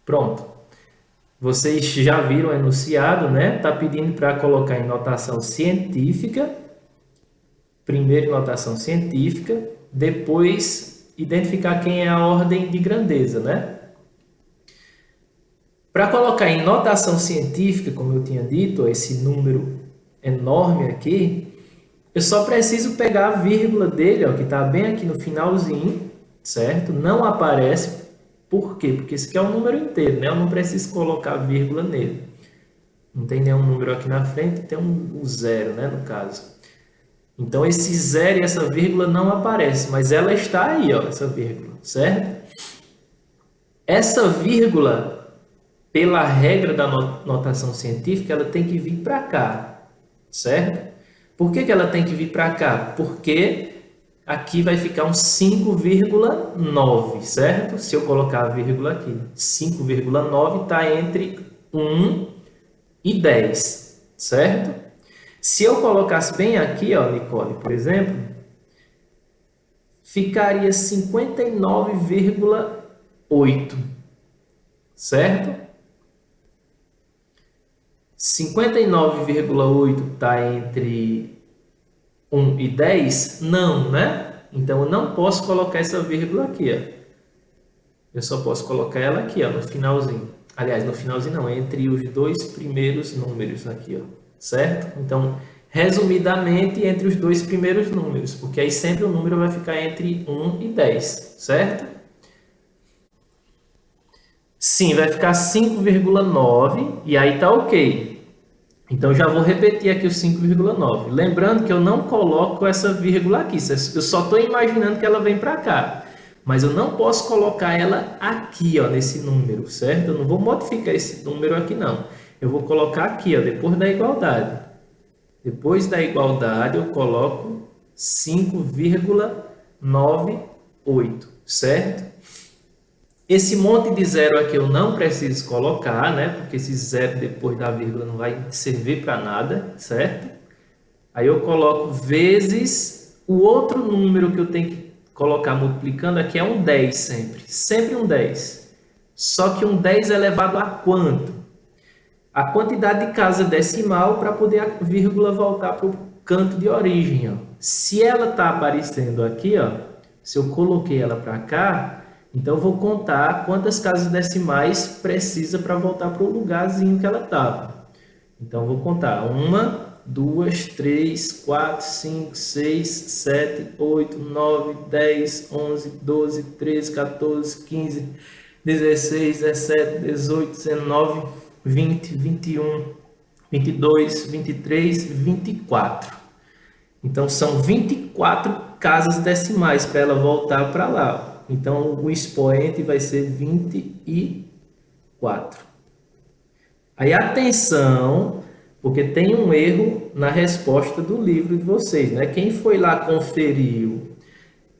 Pronto. Vocês já viram o enunciado, né? Tá pedindo para colocar em notação científica, primeiro notação científica, depois identificar quem é a ordem de grandeza, né? Para colocar em notação científica, como eu tinha dito, esse número enorme aqui, eu só preciso pegar a vírgula dele, ó, que está bem aqui no finalzinho, certo? Não aparece. Por quê? Porque isso aqui é um número inteiro, né? Eu não preciso colocar vírgula nele. Não tem nenhum número aqui na frente, tem um zero, né, no caso. Então, esse zero e essa vírgula não aparece, mas ela está aí, ó, essa vírgula, certo? Essa vírgula, pela regra da notação científica, ela tem que vir para cá, certo? Por que ela tem que vir para cá? Porque aqui vai ficar um 5,9, certo? Se eu colocar a vírgula aqui, 5,9 está entre 1 e 10, certo? Se eu colocasse bem aqui, ó, Nicole, por exemplo, ficaria 59,8, certo? 59,8 está entre 1 e 10? Não, né? Então eu não posso colocar essa vírgula aqui, ó. Eu só posso colocar ela aqui, ó, no finalzinho. Aliás, no finalzinho não, entre os dois primeiros números aqui, ó, certo? Então, resumidamente, entre os dois primeiros números, porque aí sempre o número vai ficar entre 1 e 10, certo? Sim, vai ficar 5,9 e aí tá ok. Então, já vou repetir aqui o 5,9. Lembrando que eu não coloco essa vírgula aqui, eu só estou imaginando que ela vem para cá. Mas eu não posso colocar ela aqui, ó, nesse número, certo? Eu não vou modificar esse número aqui, não. Eu vou colocar aqui, ó, depois da igualdade. Depois da igualdade, eu coloco 5,98, certo? Esse monte de zero aqui eu não preciso colocar, né? Porque esse zero depois da vírgula não vai servir para nada, certo? Aí eu coloco vezes o outro número que eu tenho que colocar multiplicando aqui é um 10 sempre. Sempre um 10. Só que um 10 é elevado a quanto? A quantidade de casa decimal para poder a vírgula voltar para o canto de origem, ó. Se ela está aparecendo aqui, ó, se eu coloquei ela para cá, então eu vou contar quantas casas decimais precisa para voltar para o lugarzinho que ela estava. Então eu vou contar 1, 2, 3, 4, 5, 6, 7, 8, 9, 10, 11, 12, 13, 14, 15, 16, 17, 18, 19, 20, 21, 22, 23, 24. Então são 24 casas decimais para ela voltar para lá. Então o expoente vai ser 24. Aí atenção, porque tem um erro na resposta do livro de vocês, né? Quem foi lá conferiu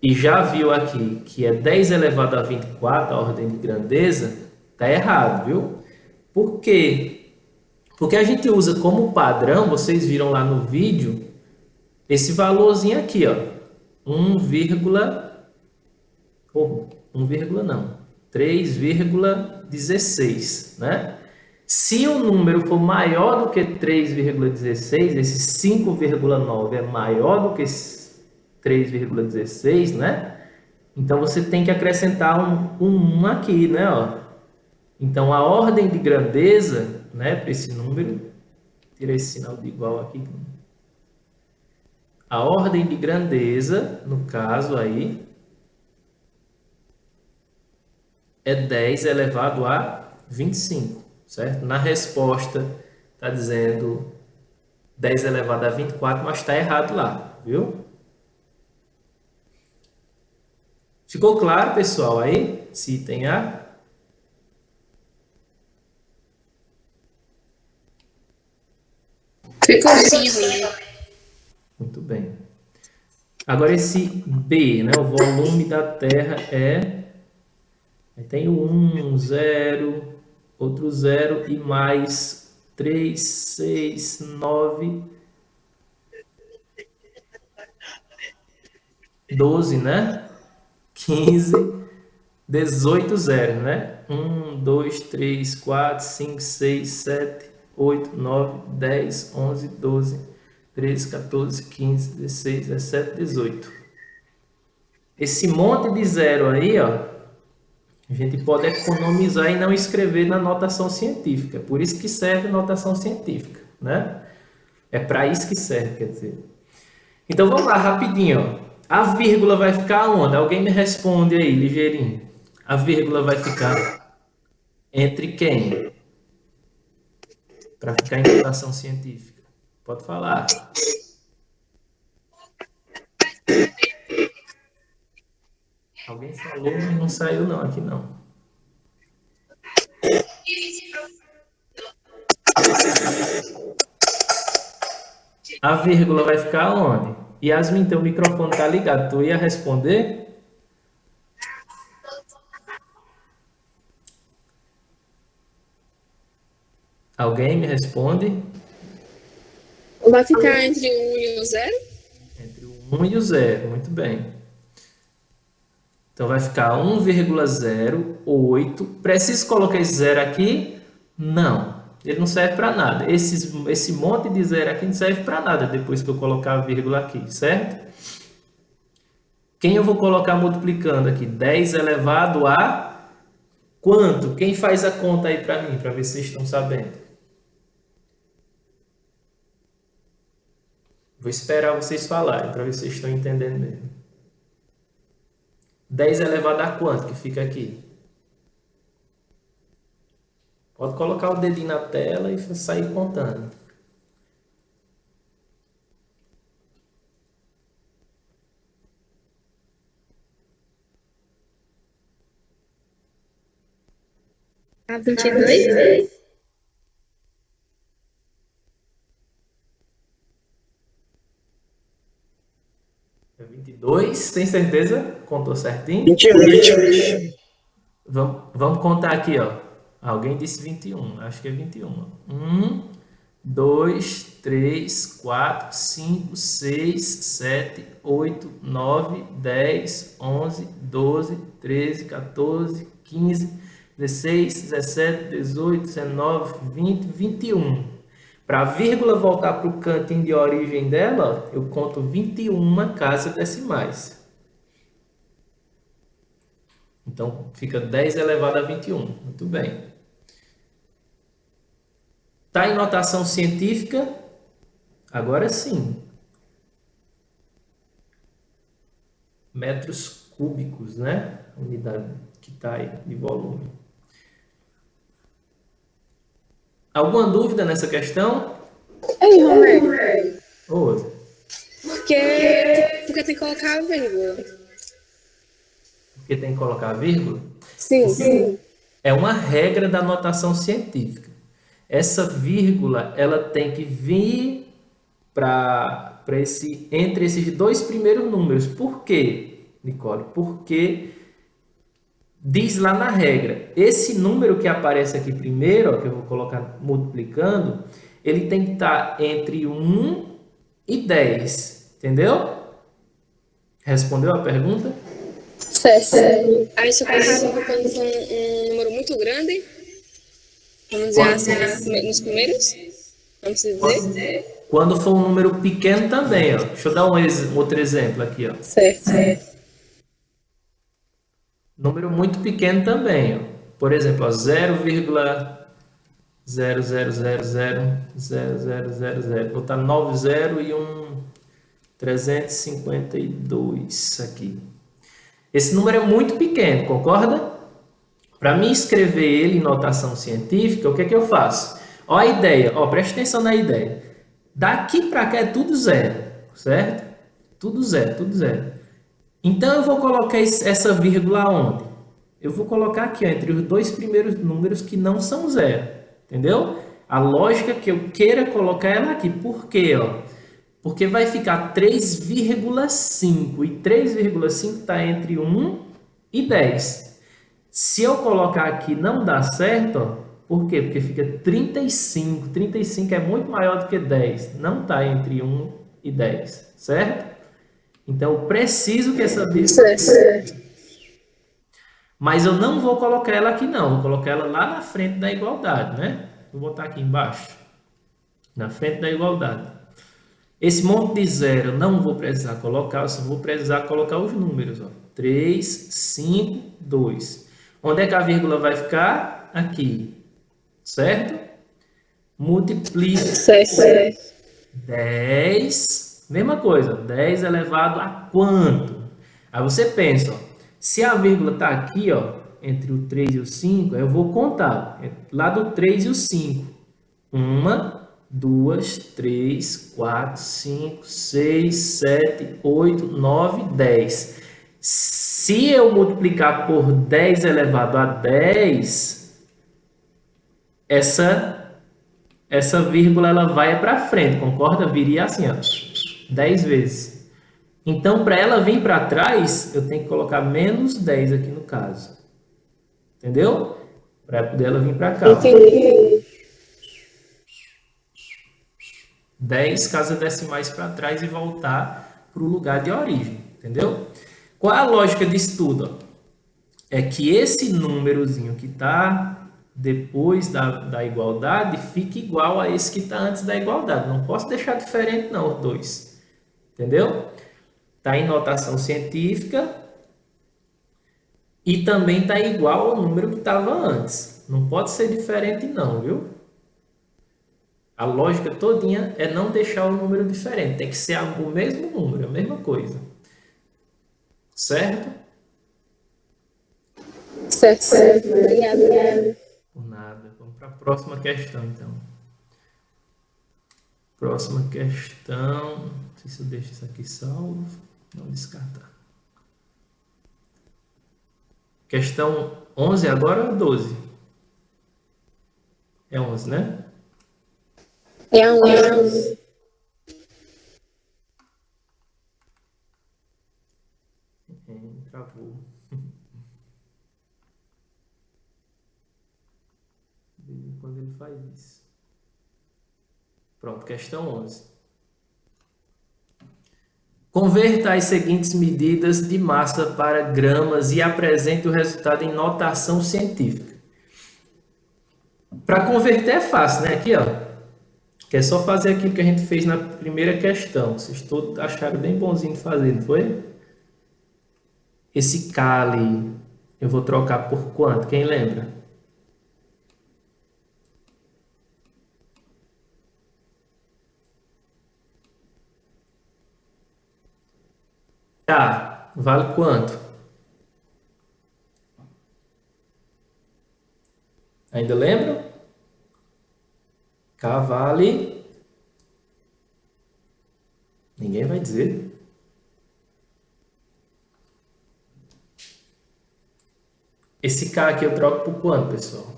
e já viu aqui que é 10 elevado a 24, a ordem de grandeza, tá errado, viu? Por quê? Porque a gente usa como padrão, vocês viram lá no vídeo, esse valorzinho aqui, ó, 1, ou 1, não, 3,16, né? Se o número for maior do que 3,16, esse 5,9 é maior do que 3,16, né? Então você tem que acrescentar um 1 aqui, né? Ó. Então a ordem de grandeza, né, para esse número, tira esse sinal de igual aqui. A ordem de grandeza, no caso aí, é 10 elevado a 25, certo? Na resposta está dizendo 10 elevado a 24, mas está errado lá, viu? Ficou claro, pessoal, aí? Se tem A? Ficou sim, Rui. Muito bem. Agora esse B, né? O volume da Terra é... Aí tem o 1, 0, outro 0 e mais 3, 6, 9, 12, né? 15, 18 zeros, né? 1, 2, 3, 4, 5, 6, 7, 8, 9, 10, 11, 12, 13, 14, 15, 16, 17, 18. Esse monte de zero aí, ó, a gente pode economizar e não escrever na notação científica. Por isso que serve a notação científica, né? É para isso que serve, quer dizer. Então vamos lá, rapidinho, ó. A vírgula vai ficar onde? Alguém me responde aí, ligeirinho. A vírgula vai ficar entre quem? Para ficar em notação científica. Pode falar. Alguém falou, mas não saiu não, aqui não. A vírgula vai ficar onde? Yasmin, teu microfone tá ligado. Tu ia responder? Alguém me responde? Vai ficar entre o 1 e o 0? Entre o 1 e o 0, muito bem. Então vai ficar 1,08. Preciso colocar esse zero aqui? Não. Ele não serve para nada. Esse monte de zero aqui não serve para nada depois que eu colocar a vírgula aqui, certo? Quem eu vou colocar multiplicando aqui? 10 elevado a quanto? Quem faz a conta aí para mim, para ver se vocês estão sabendo? Vou esperar vocês falarem, para ver se vocês estão entendendo mesmo. 10 elevado a quanto que fica aqui? Pode colocar o dedinho na tela e sair contando. A 22? É 22, tem certeza? Contou certinho? 21. Vamos contar aqui, ó. Alguém disse 21, acho que é 21. 1, 2, 3, 4, 5, 6, 7, 8, 9, 10, 11, 12, 13, 14, 15, 16, 17, 18, 19, 20, 21. Para a vírgula voltar para o cantinho de origem dela, eu conto 21 casas decimais. Então, fica 10 elevado a 21. Muito bem. Está em notação científica? Agora sim. Metros cúbicos, né? A unidade que está aí de volume. Alguma dúvida nessa questão? Ei, Romero. Oi. Porque tem que colocar a vírgula. Porque tem que colocar a vírgula? Sim. É uma regra da notação científica. Essa vírgula, ela tem que vir entre esses dois primeiros números. Por quê, Nicole? Porque diz lá na regra, esse número que aparece aqui primeiro, ó, que eu vou colocar multiplicando, ele tem que estar entre 1 e 10. Entendeu? Respondeu a pergunta? Certo. Aí se eu colocar quando for um número muito grande, vamos dizer assim, nos primeiros? Vamos dizer? Quando for um número pequeno também, ó. Deixa eu dar um outro exemplo aqui, ó. Certo. Número muito pequeno também, ó. Por exemplo, ó, 0,000000000. Vou botar 90 e um 352 aqui. Esse número é muito pequeno, concorda? Para mim escrever ele em notação científica, o que é que eu faço? Ó a ideia, ó, preste atenção na ideia. Daqui para cá é tudo zero, certo? Tudo zero, tudo zero. Então eu vou colocar essa vírgula onde? Eu vou colocar aqui, ó, entre os dois primeiros números que não são zero, entendeu? A lógica que eu queira colocar ela aqui. Por quê, ó? Porque vai ficar 3,5 e 3,5 está entre 1 e 10. Se eu colocar aqui não dá certo, ó, por quê? Porque fica 35. 35 é muito maior do que 10. Não está entre 1 e 10, certo? Então, eu preciso que essa vírgula... Mas eu não vou colocar ela aqui não, vou colocar ela lá na frente da igualdade, né? Vou botar aqui embaixo, na frente da igualdade. Esse monte de zero eu não vou precisar colocar, eu só vou precisar colocar os números, ó. 3, 5, 2. Onde é que a vírgula vai ficar? Aqui, certo? Multiplica Certo. 10, mesma coisa, 10 elevado a quanto? Aí você pensa, ó, se a vírgula está aqui, ó, entre o 3 e o 5, eu vou contar, lá do 3 e o 5. 1, 2, 3, 4, 5, 6, 7, 8, 9, 10. Se eu multiplicar por 10 elevado a 10, essa vírgula ela vai para frente, concorda? Viria assim, ó, 10 vezes. Então, para ela vir para trás, eu tenho que colocar menos 10 aqui no caso. Entendeu? Para poder ela vir para cá. Entendi. 10 casas decimais para trás e voltar para o lugar de origem. Entendeu? Qual é a lógica disso tudo? É que esse númerozinho que está depois da igualdade fique igual a esse que está antes da igualdade. Não posso deixar diferente não, os dois. Entendeu? Está em notação científica e também está igual ao número que estava antes. Não pode ser diferente não, viu? A lógica todinha é não deixar o número diferente. Tem que ser o mesmo número, a mesma coisa. Certo? Certo. Obrigada. Por nada. Vamos para a próxima questão, então. Próxima questão. Não sei se eu deixo isso aqui salvo. Não descartar. Questão 11 agora ou 12? É 11, né? É um. Travou. De vez em quando ele faz isso. Pronto, questão 11. Converta as seguintes medidas de massa para gramas e apresente o resultado em notação científica. Para converter é fácil, né? Aqui, ó. Que é só fazer aquilo que a gente fez na primeira questão. Vocês todos acharam bem bonzinho de fazer, não foi? Esse K ali, eu vou trocar por quanto? Quem lembra? Tá, vale quanto? Ainda lembram? K vale... Ninguém vai dizer. Esse K aqui eu troco por quanto, pessoal?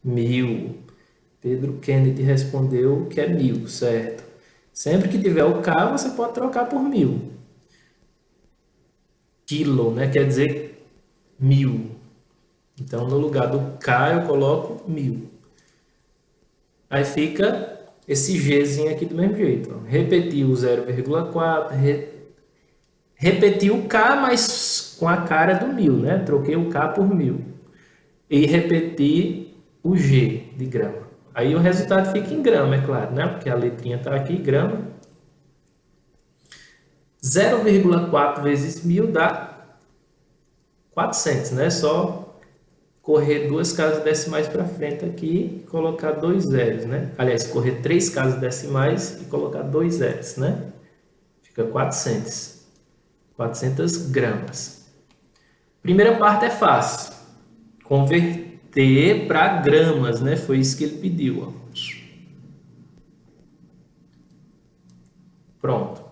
1000. Pedro Kennedy respondeu que é 1000, certo? Sempre que tiver o K, você pode trocar por 1000. Quilo, né? Quer dizer 1000. Então, no lugar do K, eu coloco 1000. Aí fica esse Gzinho aqui do mesmo jeito. Ó. Repetir o 0,4. Repetir o K, mas com a cara do 1000, né? Troquei o K por 1000. E repetir o G de grama. Aí o resultado fica em grama, é claro, né? Porque a letrinha está aqui, grama. 0,4 vezes 1000 dá 400, né? Só correr 2 casas decimais para frente aqui e colocar 2 zeros, né? Aliás, correr 3 casas decimais e colocar 2 zeros, né? Fica 400. 400 gramas. Primeira parte é fácil. Converter para gramas, né? Foi isso que ele pediu, ó. Pronto.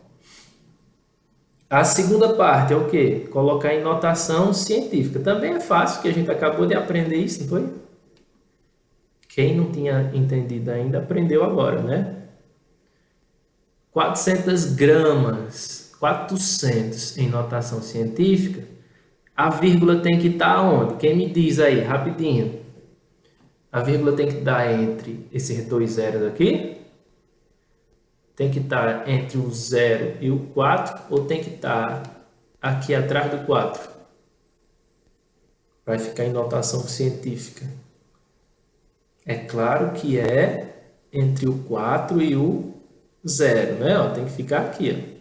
A segunda parte é o quê? Colocar em notação científica. Também é fácil, que a gente acabou de aprender isso, não foi? Quem não tinha entendido ainda, aprendeu agora, né? 400 gramas, 400 em notação científica. A vírgula tem que estar onde? Quem me diz aí, rapidinho? A vírgula tem que estar entre esses 2 zeros aqui? Tem que estar entre o 0 e o 4? Ou tem que estar aqui atrás do 4? Vai ficar em notação científica. É claro que é entre o 4 e o 0, né? Ó, tem que ficar aqui, ó.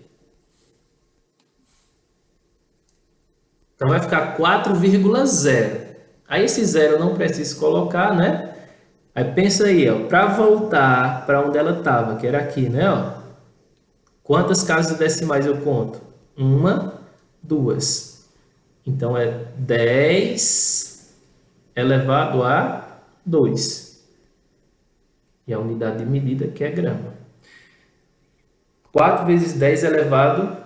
Então vai ficar 4,0. Aí esse zero eu não preciso colocar, né? Aí pensa aí, ó, para voltar para onde ela estava, que era aqui, né? Ó, quantas casas decimais eu conto? 1, 2. Então é 10 elevado a 2. E a unidade de medida que é grama. 4 vezes 10 elevado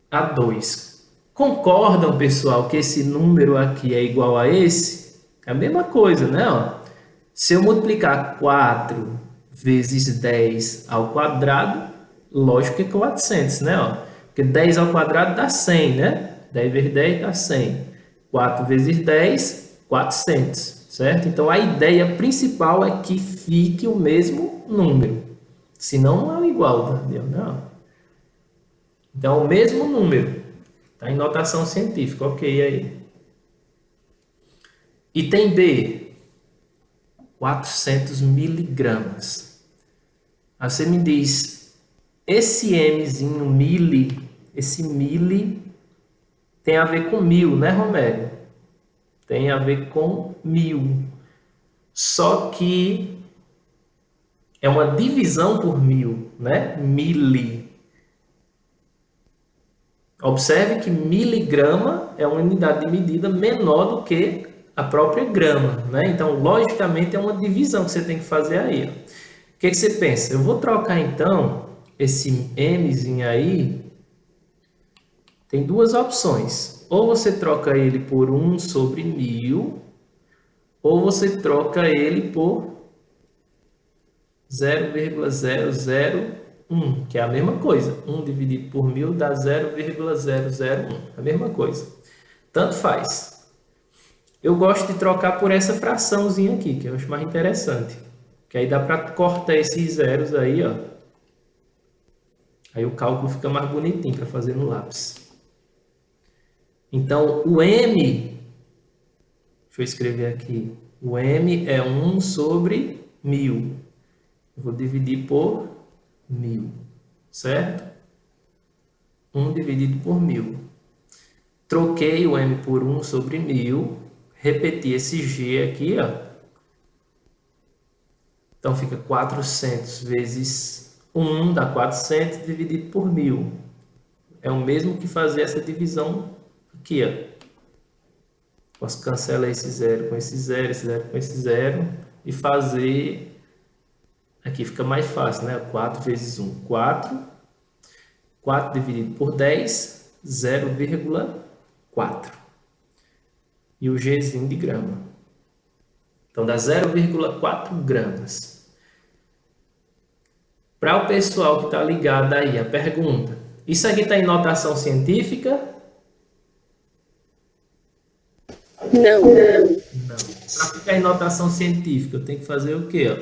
a 2. Concordam, pessoal, que esse número aqui é igual a esse? É a mesma coisa, né? Ó, se eu multiplicar 4 vezes 10 ao quadrado, lógico que é 400, né? Ó, porque 10 ao quadrado dá 100, né? 10 vezes 10 dá 100. 4 vezes 10, 400, certo? Então, a ideia principal é que fique o mesmo número. Senão, não é igual, entendeu? Não. Então, o mesmo número. Está em notação científica, ok aí. Item B, 400 miligramas. Aí você me diz, esse Mzinho, esse mili tem a ver com 1000, né, Romério? Tem a ver com 1000. Só que é uma divisão por 1000, né? Mili. Observe que miligrama é uma unidade de medida menor do que a própria grama, né? Então, logicamente, é uma divisão que você tem que fazer aí. Ó. O que você pensa? Eu vou trocar, então, esse Mzinho aí. Tem duas opções. Ou você troca ele por 1 sobre 1000, ou você troca ele por 0,001, que é a mesma coisa. 1 dividido por 1000 dá 0,001. A mesma coisa. Tanto faz. Eu gosto de trocar por essa fraçãozinha aqui, que eu acho mais interessante. Que aí dá para cortar esses zeros aí, ó. Aí o cálculo fica mais bonitinho para fazer no lápis. Então, o M, deixa eu escrever aqui. O M é 1 sobre 1000. Eu vou dividir por 1000, certo? 1 dividido por 1000. Troquei o M por 1 sobre 1000. Repeti esse G aqui, ó. Então, fica 400 vezes 1 dá 400 dividido por 1000. É o mesmo que fazer essa divisão aqui, ó. Posso cancelar esse zero com esse zero, esse zero com esse zero. E fazer... Aqui fica mais fácil, né? 4 vezes 1, 4. 4 dividido por 10, 0,4. E o Gzinho de grama. Então, dá 0,4 gramas. Para o pessoal que está ligado aí, a pergunta. Isso aqui está em notação científica? Não. Não. Para ficar em notação científica, eu tenho que fazer o quê? Ó?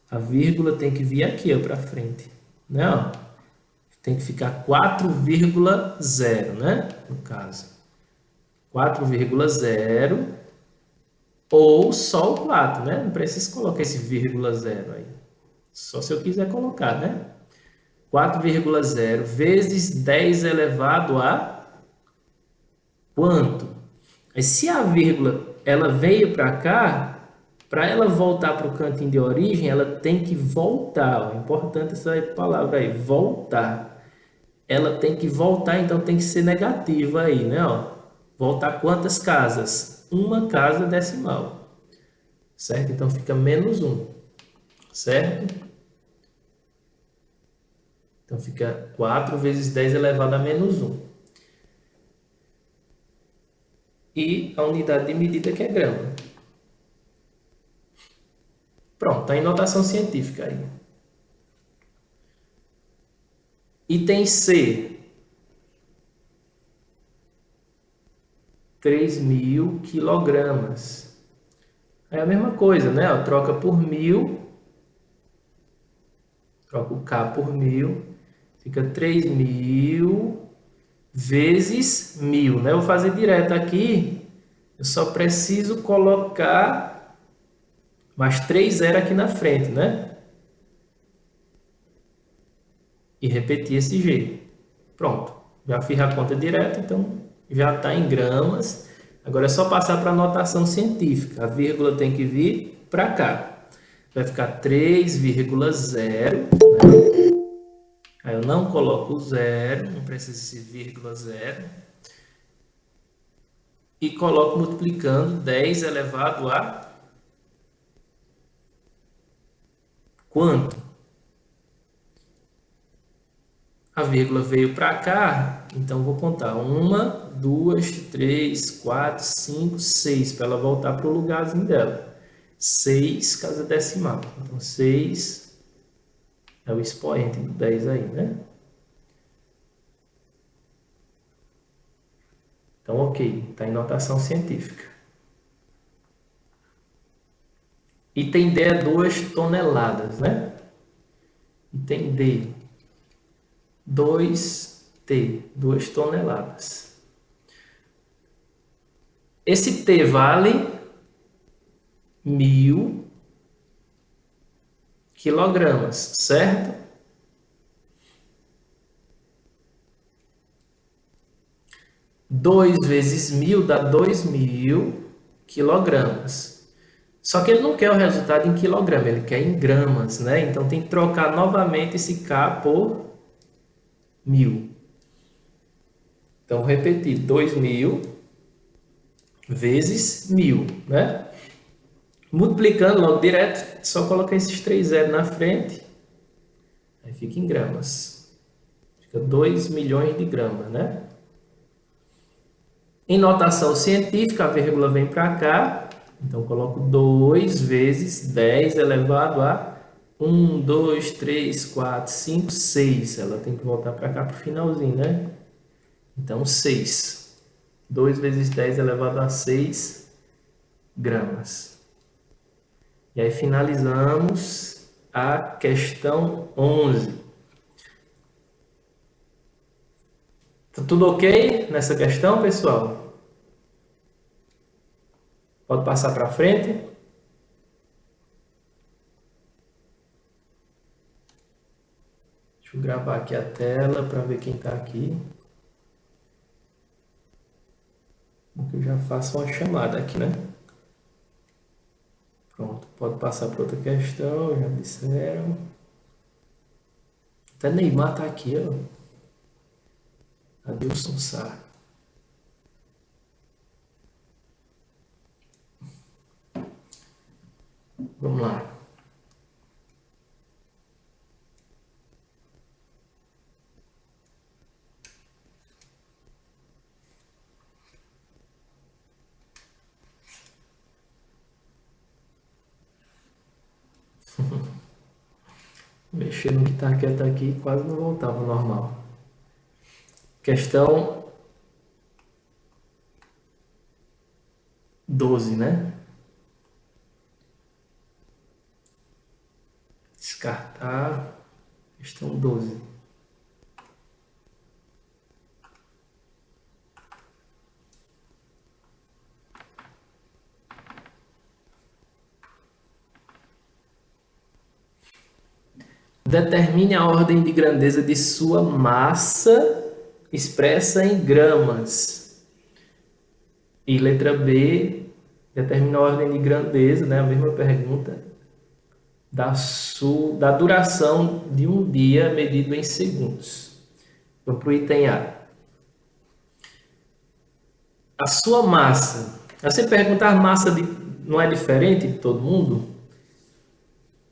A vírgula tem que vir aqui para frente. Né? Ó? Tem que ficar 4,0, né? No caso. 4,0 ou só o 4, né? Não precisa colocar esse vírgula 0 aí. Só se eu quiser colocar, né? 4,0 vezes 10 elevado a quanto? Aí, se a vírgula ela veio para cá, para ela voltar para o cantinho de origem, ela tem que voltar. Ó. É importante essa palavra aí, voltar. Ela tem que voltar, então tem que ser negativa aí, né? Ó. Voltar quantas casas? Uma casa decimal. Certo? Então fica menos 1. Certo? Então fica 4 vezes 10 elevado a menos 1. E a unidade de medida que é grama. Pronto, está em notação científica aí. Item C. 3.000 quilogramas. É a mesma coisa, né? Ó, troca por 1000. Troca o K por 1000. Fica 3.000 vezes 1.000, né? Eu vou fazer direto aqui. Eu só preciso colocar mais 3 zeros aqui na frente, né? E repetir esse G. Pronto. Já fiz a conta direto, então já está em gramas. Agora é só passar para a notação científica. A vírgula tem que vir para cá. Vai ficar 3,0, né? Aí eu não coloco zero, não precisa ser vírgula zero. E coloco multiplicando 10 elevado a quanto? A vírgula veio para cá, então vou contar 1, 2, 3, 4, 5, 6, para ela voltar para o lugarzinho dela. 6 casa decimal. Então 6 é o expoente do 10 aí, né? Então, ok, está em notação científica. Item D é 2 toneladas, né? Item D, 2T, 2 toneladas. Esse T vale 1.000 quilogramas, certo? Dois vezes 1.000 dá 2.000 quilogramas. Só que ele não quer o resultado em quilograma, ele quer em gramas, né? Então tem que trocar novamente esse K por 1.000. Então, vou repetir, 2.000 vezes 1.000, né? Multiplicando logo direto, só colocar esses 3 zeros na frente, aí fica em gramas. Fica 2 milhões de gramas, né? Em notação científica, a vírgula vem para cá, então coloco 2 vezes 10 elevado a 1, 2, 3, 4, 5, 6. Ela tem que voltar para cá para o finalzinho, né? Então, 6. 2 vezes 10 elevado a 6 gramas. E aí finalizamos a questão 11. Tá tudo ok nessa questão, pessoal? Pode passar para frente. Deixa eu gravar aqui a tela para ver quem está aqui. Porque eu já faço uma chamada aqui, né? Pronto, pode passar para outra questão, já disseram. Até Neymar tá aqui, ó. Adilson Sá. Vamos lá. Mexer no que está quieto aqui quase não voltava ao normal. Questão 12, né? Descartar. Questão 12. Determine a ordem de grandeza de sua massa expressa em gramas. E letra B, determina a ordem de grandeza, né? A mesma pergunta, da duração de um dia medido em segundos. Vamos para o item A. A sua massa. Você perguntar massa não é diferente de todo mundo?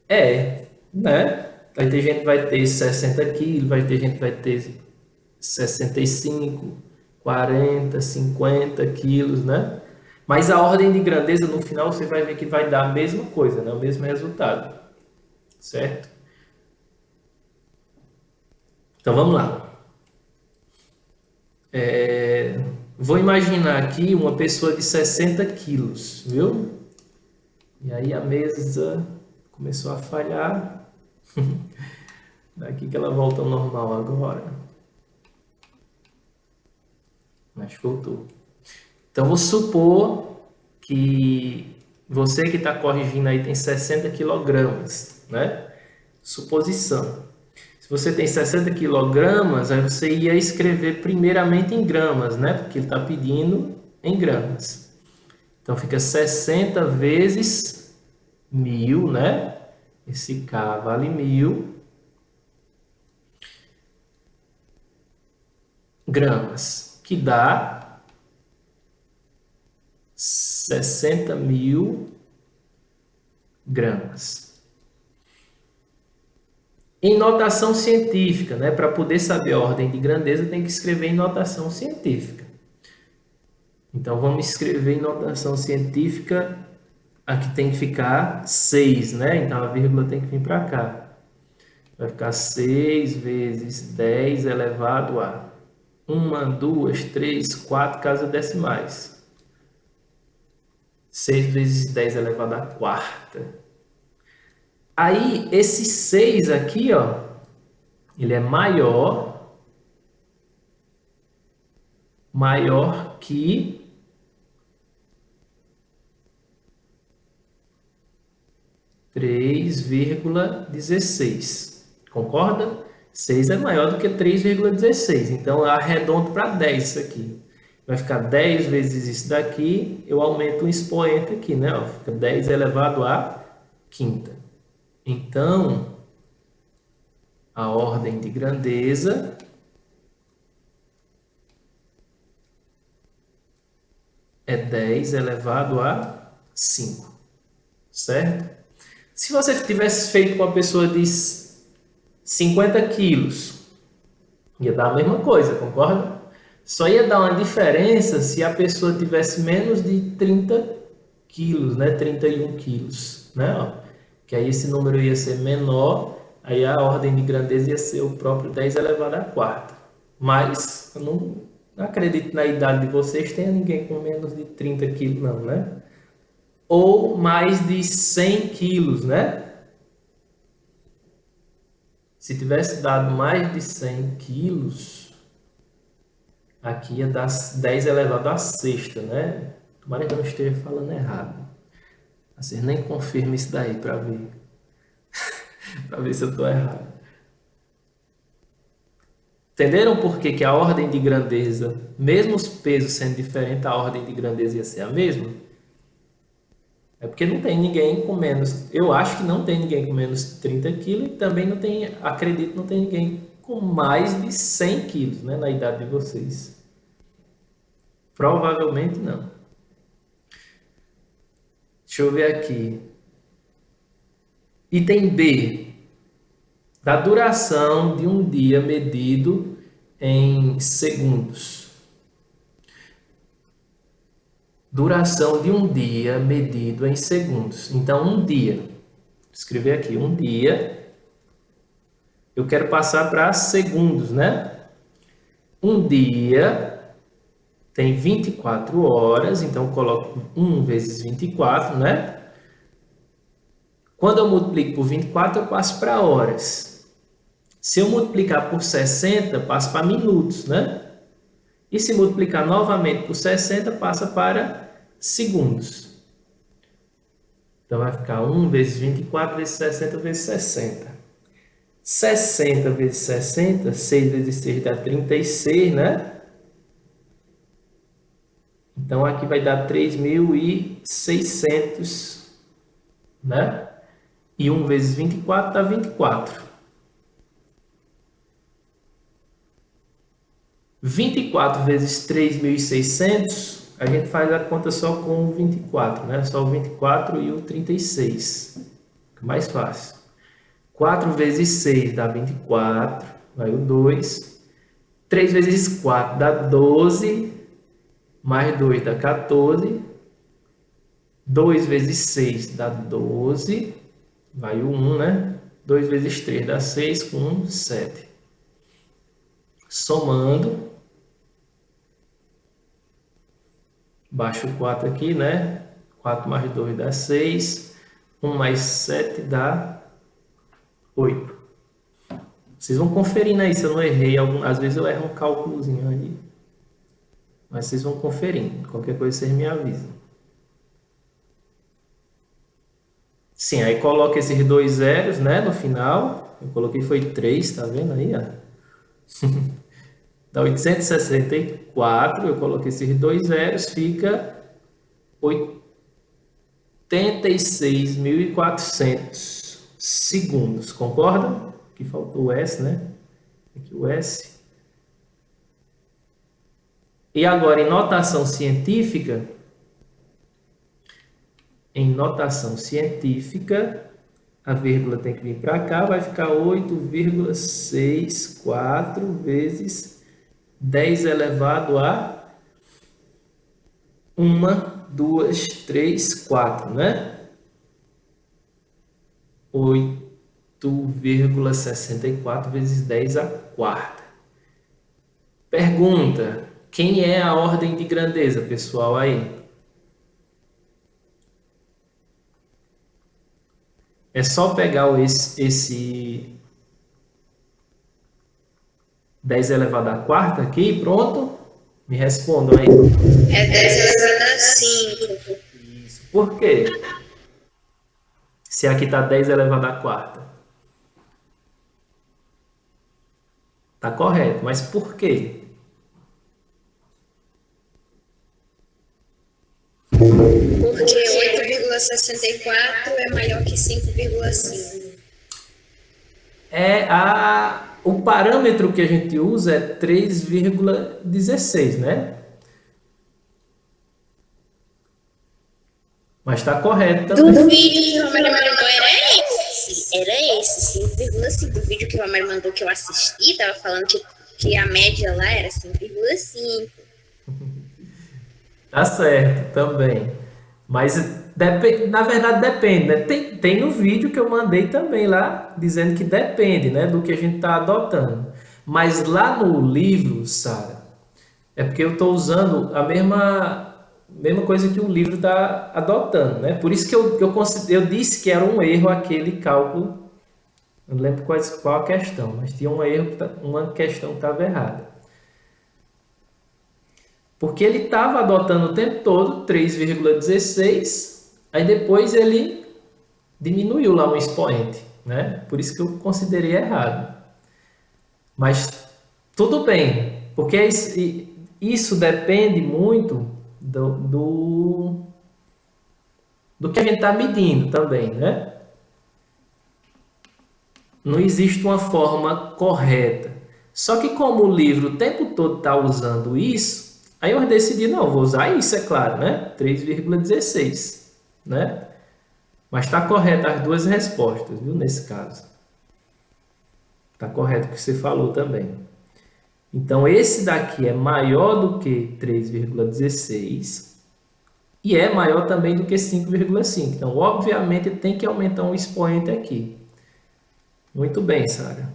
É, né? Vai ter gente que vai ter 60 quilos, vai ter gente que vai ter 65, 40, 50 quilos, né? Mas a ordem de grandeza, no final, você vai ver que vai dar a mesma coisa, né? O mesmo resultado, certo? Então, vamos lá. Vou imaginar aqui uma pessoa de 60 quilos, viu? E aí a mesa começou a falhar. Daqui que ela volta ao normal agora. Mas voltou. Então, vou supor que você que está corrigindo aí tem 60 quilogramas, né? Suposição. Se você tem 60 quilogramas, aí você ia escrever primeiramente em gramas, né? Porque ele está pedindo em gramas. Então, fica 60 vezes 1.000, né? Esse K vale 1.000 gramas, que dá 60.000 gramas. Em notação científica, né? Para poder saber a ordem de grandeza, tem que escrever em notação científica. Então, vamos escrever em notação científica. Aqui tem que ficar 6, né? Então, a vírgula tem que vir para cá. Vai ficar 6 vezes 10 elevado a 1, 2, 3, 4 casas decimais. 6 vezes 10 elevado à quarta. Aí, esse 6 aqui, ó, ele é maior que 3,16. Concorda? 6 é maior do que 3,16. Então, eu arredondo para 10 isso aqui. Vai ficar 10 vezes isso daqui. Eu aumento um expoente aqui, né? Ó, fica 10 elevado à quinta. Então, a ordem de grandeza é 10 elevado a 5, certo? Se você tivesse feito com uma pessoa de 50 quilos, ia dar a mesma coisa, concorda? Só ia dar uma diferença se a pessoa tivesse menos de 30 quilos, né? 31 quilos, né? Ó, que aí esse número ia ser menor, aí a ordem de grandeza ia ser o próprio 10 elevado à quarta. Mas eu não acredito na idade de vocês tenha ninguém com menos de 30 quilos, não, né? Ou mais de 100 quilos, né? Se tivesse dado mais de 100 quilos, aqui ia dar 10 elevado à sexta, né? Tomara que eu não esteja falando errado. Vocês nem confirmem isso daí para ver. Para ver se eu estou errado. Entenderam por que a ordem de grandeza, mesmo os pesos sendo diferentes, a ordem de grandeza ia ser a mesma? É porque não tem ninguém com menos... Eu acho que não tem ninguém com menos de 30 quilos e também não tem, acredito, não tem ninguém com mais de 100 quilos, né, na idade de vocês. Provavelmente não. Deixa eu ver aqui. Item B. Da duração de um dia medido em segundos. Duração de um dia medido em segundos. Então, um dia. Vou escrever aqui, um dia. Eu quero passar para segundos, né? Um dia tem 24 horas, então eu coloco 1 vezes 24, né? Quando eu multiplico por 24, eu passo para horas. Se eu multiplicar por 60, passo para minutos, né? E se multiplicar novamente por 60, passa para segundos. Então, vai ficar 1 vezes 24 vezes 60 vezes 60. 60 vezes 60, 6 vezes 6 dá 36, né? Então, aqui vai dar 3.600, né? E 1 vezes 24 dá 24. 24 vezes 3.600, a gente faz a conta só com o 24, né? Só o 24 e o 36. Fica mais fácil. 4 vezes 6 dá 24, vai o 2. 3 vezes 4 dá 12, mais 2 dá 14. 2 vezes 6 dá 12, vai o 1, né? 2 vezes 3 dá 6, com 1, 7. Somando, baixo o 4 aqui, né? 4 mais 2 dá 6, 1 mais 7 dá 8. Vocês vão conferindo aí se eu não errei. Às vezes eu erro um cálculozinho aí. Mas vocês vão conferindo. Qualquer coisa vocês me avisam. Sim, aí coloca esses dois zeros, né, no final. Eu coloquei foi 3, tá vendo aí, ó? Dá 864, eu coloquei esses dois zeros, fica 86.400 segundos, concorda? Aqui faltou o S, né? Aqui o S. E agora, em notação científica, a vírgula tem que vir para cá, vai ficar 8,64 vezes 10 elevado a 1, 2, 3, 4, né? 8,64 vezes 10 a quarta. Pergunta: quem é a ordem de grandeza, pessoal, aí? É só pegar esse 10 elevado à quarta aqui, pronto? Me respondam aí. É 10 elevado a 5. Isso. Por quê? Se aqui está 10 elevado à quarta. Tá correto, mas por quê? Porque 8,64 é maior que 5,5. O parâmetro que a gente usa é 3,16, né? Mas está correto Do também. vídeo que o Romário mandou era esse 5,5. Do vídeo que o Romário mandou que eu assisti, tava falando que a média lá era 5,5. Tá certo, também. Mas, na verdade, depende, né? Tem no vídeo que eu mandei também lá, dizendo que depende, né, do que a gente está adotando. Mas lá no livro, Sara, é porque eu estou usando a mesma coisa que o livro está adotando, né? Por isso que eu disse que era um erro aquele cálculo. Eu não lembro qual a questão, mas tinha um erro, uma questão que estava errada. Porque ele estava adotando o tempo todo 3,16, aí depois ele diminuiu lá um expoente, né? Por isso que eu considerei errado. Mas tudo bem, porque isso depende muito do que a gente está medindo também, né? Não existe uma forma correta. Só que como o livro o tempo todo está usando isso, aí eu decidi, não, vou usar isso, é claro, né? 3,16, né? Mas está correto as duas respostas, viu? Nesse caso. Está correto o que você falou também. Então, esse daqui é maior do que 3,16 e é maior também do que 5,5. Então, obviamente, tem que aumentar um expoente aqui. Muito bem, Sara.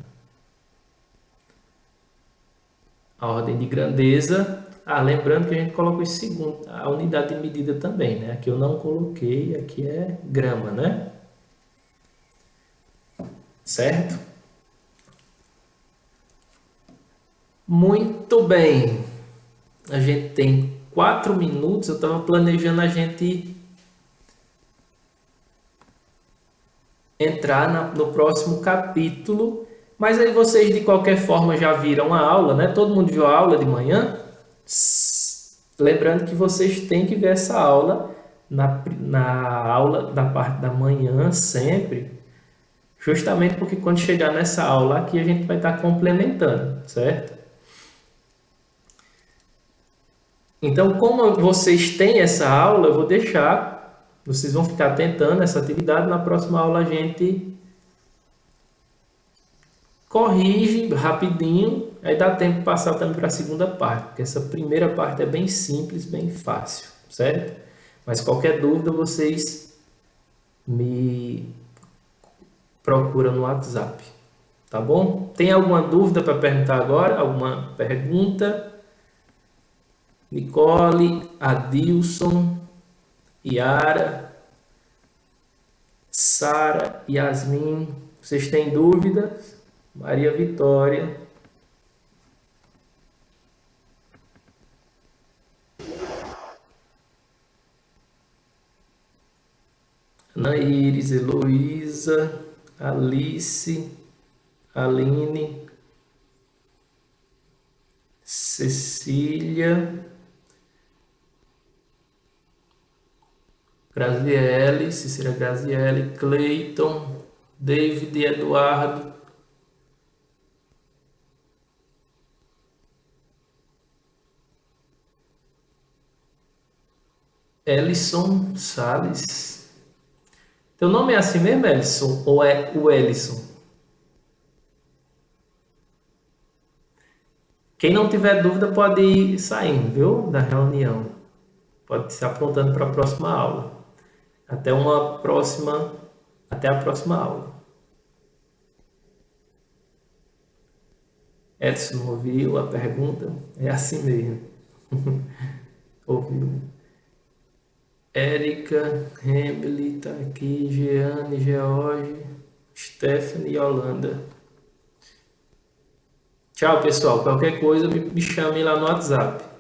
A ordem de grandeza. Lembrando que a gente coloca o segundo, a unidade de medida também, né? Aqui eu não coloquei, aqui é grama, né? Certo? Muito bem. A gente tem 4 minutos. Eu estava planejando a gente entrar no próximo capítulo. Mas aí vocês, de qualquer forma, já viram a aula, né? Todo mundo viu a aula de manhã? Lembrando que vocês têm que ver essa aula na aula da parte da manhã sempre. Justamente porque quando chegar nessa aula aqui, a gente vai estar complementando, certo? Então, como vocês têm essa aula, eu vou deixar, vocês vão ficar tentando essa atividade. Na próxima aula a gente corrige rapidinho, aí dá tempo de passar também para a segunda parte, porque essa primeira parte é bem simples, bem fácil, certo? Mas qualquer dúvida vocês me procuram no WhatsApp, tá bom? Tem alguma dúvida para perguntar agora? Alguma pergunta? Nicole, Adilson, Yara, Sara, Yasmin, vocês têm dúvidas? Maria Vitória. Ana Iris, Heloísa, Alice, Aline, Cecília, Graziele, Cecília Graziele, Cleiton, David e Eduardo, Ellison Salles. Teu nome é assim mesmo, Ellison? Ou é o Ellison? Quem não tiver dúvida pode ir saindo, viu? Da reunião. Pode se apontando para a próxima aula. Até a próxima aula. Edson não ouviu a pergunta? É assim mesmo. Ouviu? Érica, Emily, tá aqui, Jeane, George, Stephanie e Holanda. Tchau, pessoal. Qualquer coisa, me chame lá no WhatsApp.